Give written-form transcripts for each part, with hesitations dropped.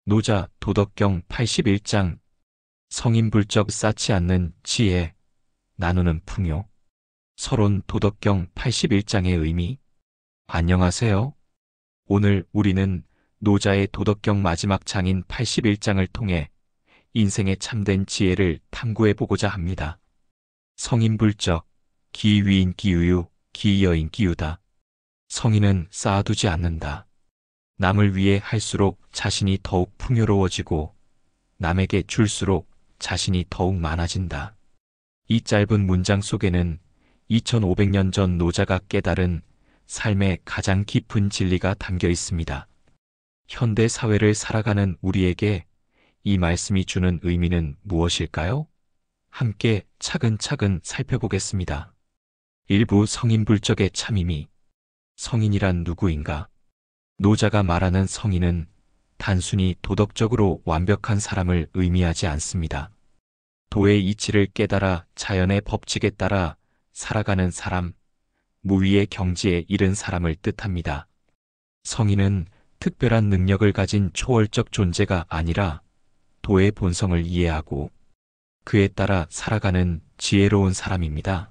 노자 도덕경 81장 성인불적 쌓지 않는 지혜, 나누는 풍요. 서론 도덕경 81장의 의미. 안녕하세요. 오늘 우리는 노자의 도덕경 마지막 장인 81장을 통해 인생의 참된 지혜를 탐구해보고자 합니다. 성인불적, 기위인 기유유, 기여인 기유다. 성인은 쌓아두지 않는다. 남을 위해 할수록 자신이 더욱 풍요로워지고 남에게 줄수록 자신이 더욱 많아진다. 이 짧은 문장 속에는 2500년 전 노자가 깨달은 삶의 가장 깊은 진리가 담겨 있습니다. 현대 사회를 살아가는 우리에게 이 말씀이 주는 의미는 무엇일까요? 함께 차근차근 살펴보겠습니다. 일부 성인불적의 참임이. 성인이란 누구인가? 노자가 말하는 성인은 단순히 도덕적으로 완벽한 사람을 의미하지 않습니다. 도의 이치를 깨달아 자연의 법칙에 따라 살아가는 사람, 무위의 경지에 이른 사람을 뜻합니다. 성인은 특별한 능력을 가진 초월적 존재가 아니라 도의 본성을 이해하고 그에 따라 살아가는 지혜로운 사람입니다.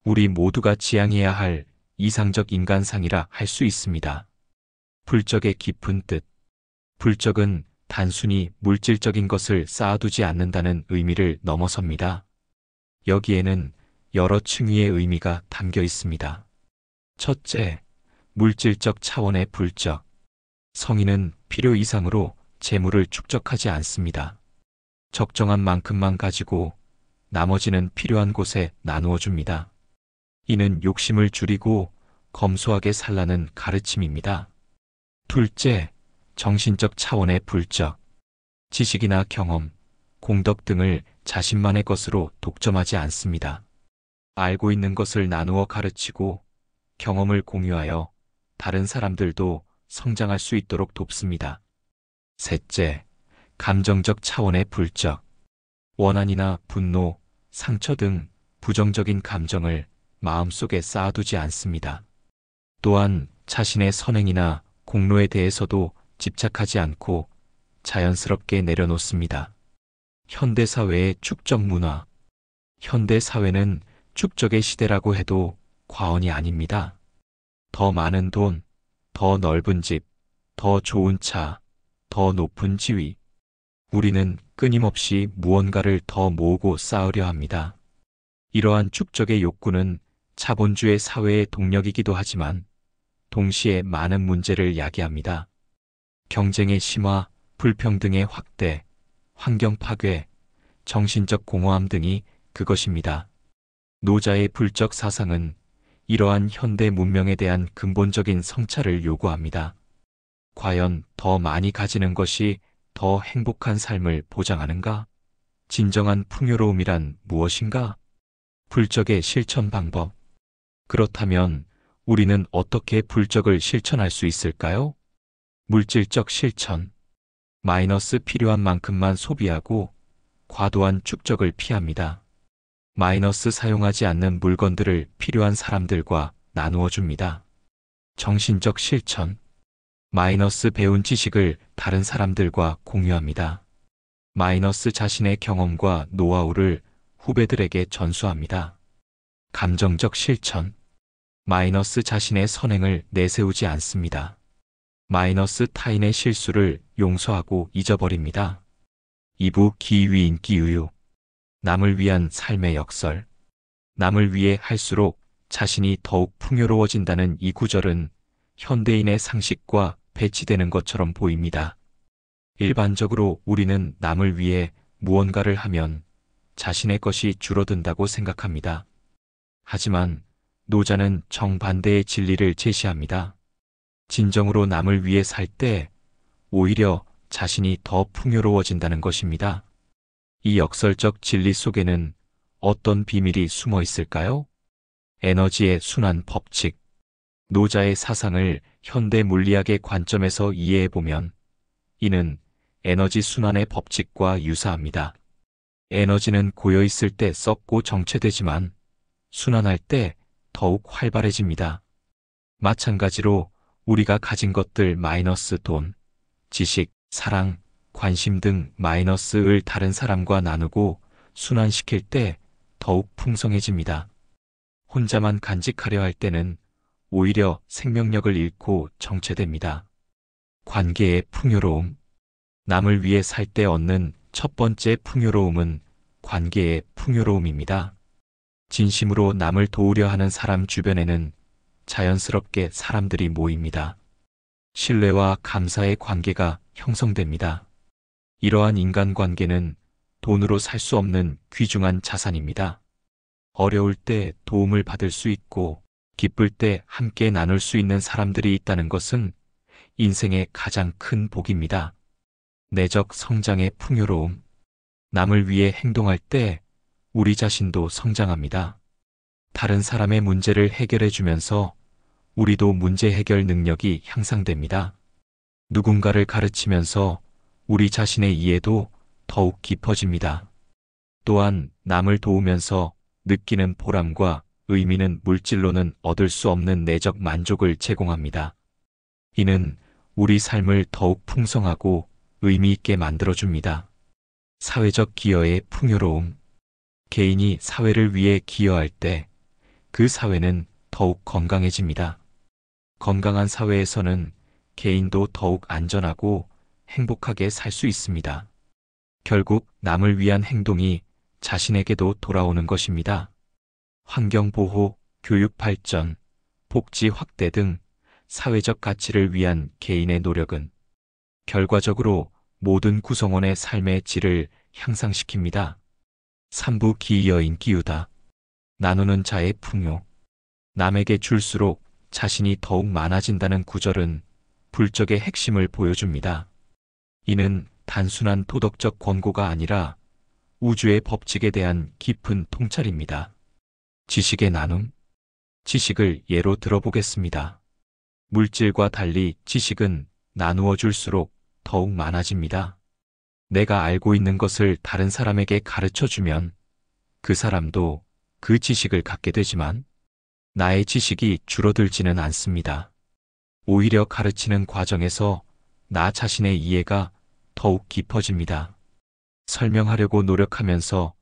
우리 모두가 지향해야 할 이상적 인간상이라 할 수 있습니다. 불적의 깊은 뜻. 불적은 단순히 물질적인 것을 쌓아두지 않는다는 의미를 넘어섭니다. 여기에는 여러 층위의 의미가 담겨 있습니다. 첫째, 물질적 차원의 불적. 성인은 필요 이상으로 재물을 축적하지 않습니다. 적정한 만큼만 가지고 나머지는 필요한 곳에 나누어 줍니다. 이는 욕심을 줄이고 검소하게 살라는 가르침입니다. 둘째, 정신적 차원의 불적. 지식이나 경험, 공덕 등을 자신만의 것으로 독점하지 않습니다. 알고 있는 것을 나누어 가르치고 경험을 공유하여 다른 사람들도 성장할 수 있도록 돕습니다. 셋째, 감정적 차원의 불적. 원한이나 분노, 상처 등 부정적인 감정을 마음속에 쌓아두지 않습니다. 또한 자신의 선행이나 공로에 대해서도 집착하지 않고 자연스럽게 내려놓습니다. 현대사회의 축적 문화. 현대사회는 축적의 시대라고 해도 과언이 아닙니다. 더 많은 돈, 더 넓은 집, 더 좋은 차, 더 높은 지위. 우리는 끊임없이 무언가를 더 모으고 쌓으려 합니다. 이러한 축적의 욕구는 자본주의 사회의 동력이기도 하지만 동시에 많은 문제를 야기합니다. 경쟁의 심화, 불평등의 확대, 환경 파괴, 정신적 공허함 등이 그것입니다. 노자의 불적 사상은 이러한 현대 문명에 대한 근본적인 성찰을 요구합니다. 과연 더 많이 가지는 것이 더 행복한 삶을 보장하는가? 진정한 풍요로움이란 무엇인가? 불적의 실천 방법. 그렇다면 우리는 어떻게 불적을 실천할 수 있을까요? 물질적 실천. 마이너스 필요한 만큼만 소비하고 과도한 축적을 피합니다. 마이너스 사용하지 않는 물건들을 필요한 사람들과 나누어 줍니다. 정신적 실천. 마이너스 배운 지식을 다른 사람들과 공유합니다. 마이너스 자신의 경험과 노하우를 후배들에게 전수합니다. 감정적 실천. 마이너스 자신의 선행을 내세우지 않습니다. 마이너스 타인의 실수를 용서하고 잊어버립니다. 2부 기위인 기유유. 남을 위한 삶의 역설. 남을 위해 할수록 자신이 더욱 풍요로워진다는 이 구절은 현대인의 상식과 배치되는 것처럼 보입니다. 일반적으로 우리는 남을 위해 무언가를 하면 자신의 것이 줄어든다고 생각합니다. 하지만 노자는 정반대의 진리를 제시합니다. 진정으로 남을 위해 살 때 오히려 자신이 더 풍요로워진다는 것입니다. 이 역설적 진리 속에는 어떤 비밀이 숨어 있을까요? 에너지의 순환 법칙. 노자의 사상을 현대 물리학의 관점에서 이해해보면 이는 에너지 순환의 법칙과 유사합니다. 에너지는 고여있을 때 썩고 정체되지만 순환할 때 더욱 활발해집니다. 마찬가지로 우리가 가진 것들 마이너스 돈, 지식, 사랑, 관심 등 마이너스를 다른 사람과 나누고 순환시킬 때 더욱 풍성해집니다. 혼자만 간직하려 할 때는 오히려 생명력을 잃고 정체됩니다. 관계의 풍요로움. 남을 위해 살 때 얻는 첫 번째 풍요로움은 관계의 풍요로움입니다. 진심으로 남을 도우려 하는 사람 주변에는 자연스럽게 사람들이 모입니다. 신뢰와 감사의 관계가 형성됩니다. 이러한 인간관계는 돈으로 살 수 없는 귀중한 자산입니다. 어려울 때 도움을 받을 수 있고 기쁠 때 함께 나눌 수 있는 사람들이 있다는 것은 인생의 가장 큰 복입니다. 내적 성장의 풍요로움. 남을 위해 행동할 때 우리 자신도 성장합니다. 다른 사람의 문제를 해결해 주면서 우리도 문제 해결 능력이 향상됩니다. 누군가를 가르치면서 우리 자신의 이해도 더욱 깊어집니다. 또한 남을 도우면서 느끼는 보람과 의미는 물질로는 얻을 수 없는 내적 만족을 제공합니다. 이는 우리 삶을 더욱 풍성하고 의미 있게 만들어줍니다. 사회적 기여의 풍요로움. 개인이 사회를 위해 기여할 때 그 사회는 더욱 건강해집니다. 건강한 사회에서는 개인도 더욱 안전하고 행복하게 살 수 있습니다. 결국 남을 위한 행동이 자신에게도 돌아오는 것입니다. 환경보호, 교육 발전, 복지 확대 등 사회적 가치를 위한 개인의 노력은 결과적으로 모든 구성원의 삶의 질을 향상시킵니다. 3부 기여인 기우다. 나누는 자의 풍요. 남에게 줄수록 자신이 더욱 많아진다는 구절은 불적의 핵심을 보여줍니다. 이는 단순한 도덕적 권고가 아니라 우주의 법칙에 대한 깊은 통찰입니다. 지식의 나눔. 지식을 예로 들어보겠습니다. 물질과 달리 지식은 나누어 줄수록 더욱 많아집니다. 내가 알고 있는 것을 다른 사람에게 가르쳐 주면 그 사람도 그 지식을 갖게 되지만 나의 지식이 줄어들지는 않습니다. 오히려 가르치는 과정에서 나 자신의 이해가 더욱 깊어집니다. 설명하려고 노력하면서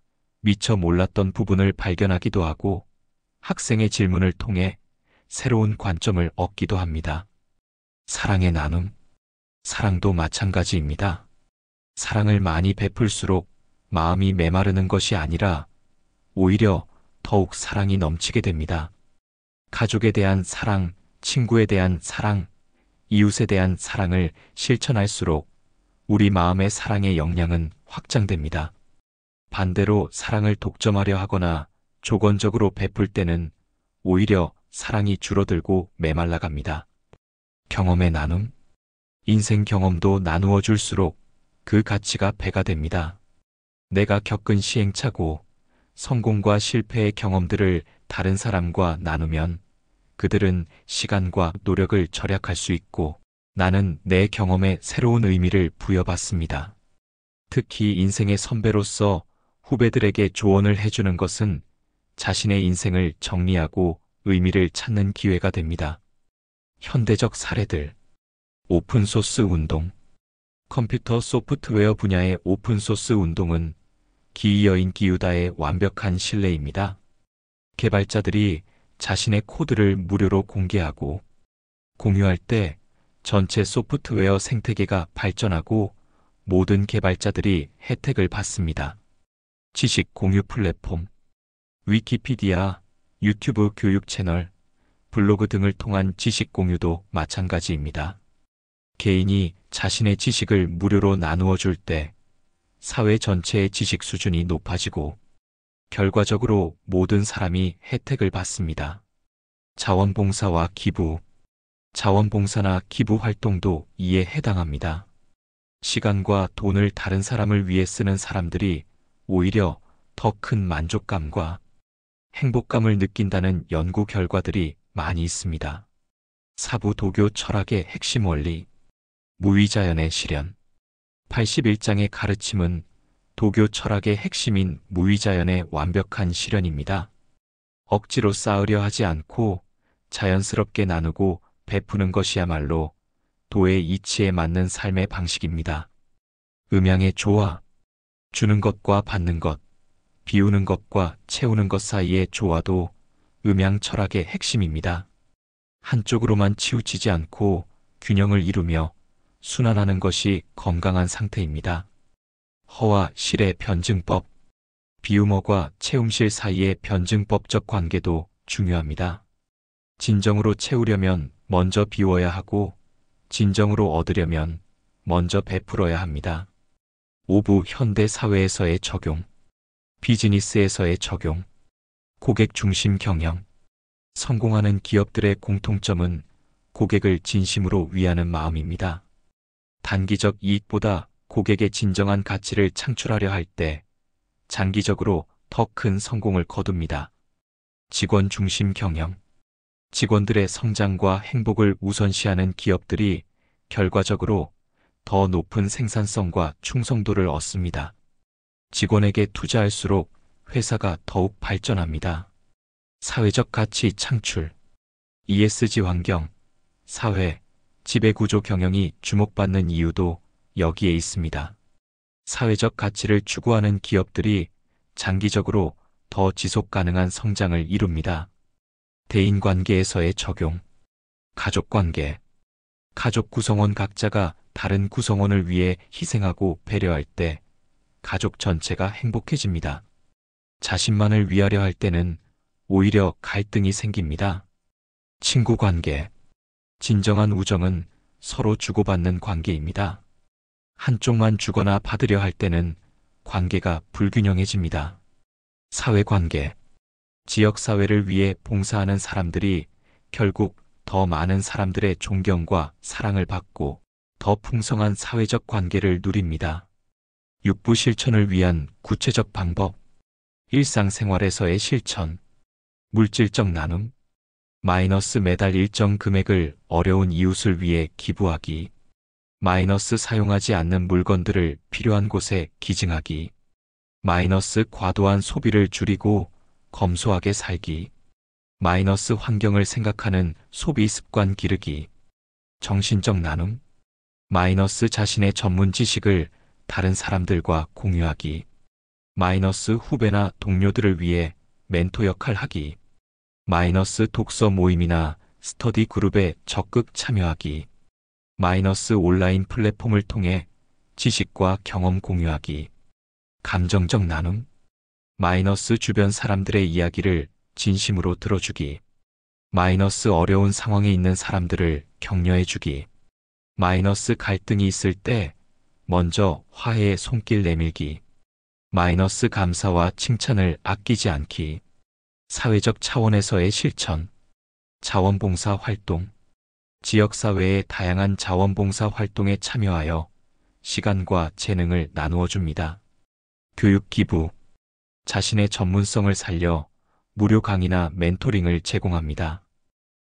미처 몰랐던 부분을 발견하기도 하고 학생의 질문을 통해 새로운 관점을 얻기도 합니다. 사랑의 나눔. 사랑도 마찬가지입니다. 사랑을 많이 베풀수록 마음이 메마르는 것이 아니라 오히려 더욱 사랑이 넘치게 됩니다. 가족에 대한 사랑, 친구에 대한 사랑, 이웃에 대한 사랑을 실천할수록 우리 마음의 사랑의 역량은 확장됩니다. 반대로 사랑을 독점하려 하거나 조건적으로 베풀 때는 오히려 사랑이 줄어들고 메말라갑니다. 경험의 나눔. 인생 경험도 나누어 줄수록 그 가치가 배가 됩니다. 내가 겪은 시행착오, 성공과 실패의 경험들을 다른 사람과 나누면 그들은 시간과 노력을 절약할 수 있고 나는 내 경험에 새로운 의미를 부여받습니다. 특히 인생의 선배로서 후배들에게 조언을 해주는 것은 자신의 인생을 정리하고 의미를 찾는 기회가 됩니다. 현대적 사례들. 오픈소스 운동. 컴퓨터 소프트웨어 분야의 오픈소스 운동은 기여인 기우다의 완벽한 신뢰입니다. 개발자들이 자신의 코드를 무료로 공개하고 공유할 때 전체 소프트웨어 생태계가 발전하고 모든 개발자들이 혜택을 받습니다. 지식 공유 플랫폼. 위키피디아, 유튜브 교육 채널, 블로그 등을 통한 지식 공유도 마찬가지입니다. 개인이 자신의 지식을 무료로 나누어 줄 때 사회 전체의 지식 수준이 높아지고 결과적으로 모든 사람이 혜택을 받습니다. 자원봉사와 기부. 자원봉사나 기부 활동도 이에 해당합니다. 시간과 돈을 다른 사람을 위해 쓰는 사람들이 오히려 더 큰 만족감과 행복감을 느낀다는 연구 결과들이 많이 있습니다. 사부 도교 철학의 핵심 원리. 무위자연의 실현. 81장의 가르침은 도교 철학의 핵심인 무위자연의 완벽한 실현입니다. 억지로 쌓으려 하지 않고 자연스럽게 나누고 베푸는 것이야말로 도의 이치에 맞는 삶의 방식입니다. 음양의 조화. 주는 것과 받는 것, 비우는 것과 채우는 것 사이의 조화도 음양 철학의 핵심입니다. 한쪽으로만 치우치지 않고 균형을 이루며 순환하는 것이 건강한 상태입니다. 허와 실의 변증법. 비유머과 채움실 사이의 변증법적 관계도 중요합니다. 진정으로 채우려면 먼저 비워야 하고, 진정으로 얻으려면 먼저 베풀어야 합니다. 5부 현대 사회에서의 적용. 비즈니스에서의 적용. 고객 중심 경영. 성공하는 기업들의 공통점은 고객을 진심으로 위하는 마음입니다. 단기적 이익보다 고객의 진정한 가치를 창출하려 할 때 장기적으로 더 큰 성공을 거둡니다. 직원 중심 경영. 직원들의 성장과 행복을 우선시하는 기업들이 결과적으로 더 높은 생산성과 충성도를 얻습니다. 직원에게 투자할수록 회사가 더욱 발전합니다. 사회적 가치 창출. ESG 환경, 사회, 지배구조 경영이 주목받는 이유도 여기에 있습니다. 사회적 가치를 추구하는 기업들이 장기적으로 더 지속 가능한 성장을 이룹니다. 대인관계에서의 적용. 가족관계. 가족 구성원 각자가 다른 구성원을 위해 희생하고 배려할 때 가족 전체가 행복해집니다. 자신만을 위하려 할 때는 오히려 갈등이 생깁니다. 친구관계. 진정한 우정은 서로 주고받는 관계입니다. 한쪽만 주거나 받으려 할 때는 관계가 불균형해집니다. 사회관계. 지역사회를 위해 봉사하는 사람들이 결국 더 많은 사람들의 존경과 사랑을 받고 더 풍성한 사회적 관계를 누립니다. 6부 실천을 위한 구체적 방법. 일상생활에서의 실천. 물질적 나눔. 매달 일정 금액을 어려운 이웃을 위해 기부하기. 사용하지 않는 물건들을 필요한 곳에 기증하기. 과도한 소비를 줄이고 검소하게 살기. 환경을 생각하는 소비 습관 기르기. 정신적 나눔. 자신의 전문 지식을 다른 사람들과 공유하기. 후배나 동료들을 위해 멘토 역할 하기. 독서 모임이나 스터디 그룹에 적극 참여하기. 온라인 플랫폼을 통해 지식과 경험 공유하기. 감정적 나눔. 주변 사람들의 이야기를 진심으로 들어주기. 어려운 상황에 있는 사람들을 격려해주기. 갈등이 있을 때 먼저 화해의 손길 내밀기. 감사와 칭찬을 아끼지 않기. 사회적 차원에서의 실천. 자원봉사 활동. 지역사회의 다양한 자원봉사 활동에 참여하여 시간과 재능을 나누어 줍니다. 교육 기부. 자신의 전문성을 살려 무료 강의나 멘토링을 제공합니다.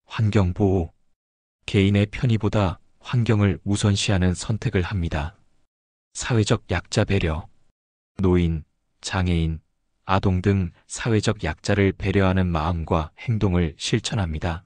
환경보호. 개인의 편의보다 환경을 우선시하는 선택을 합니다. 사회적 약자 배려. 노인, 장애인, 아동 등 사회적 약자를 배려하는 마음과 행동을 실천합니다.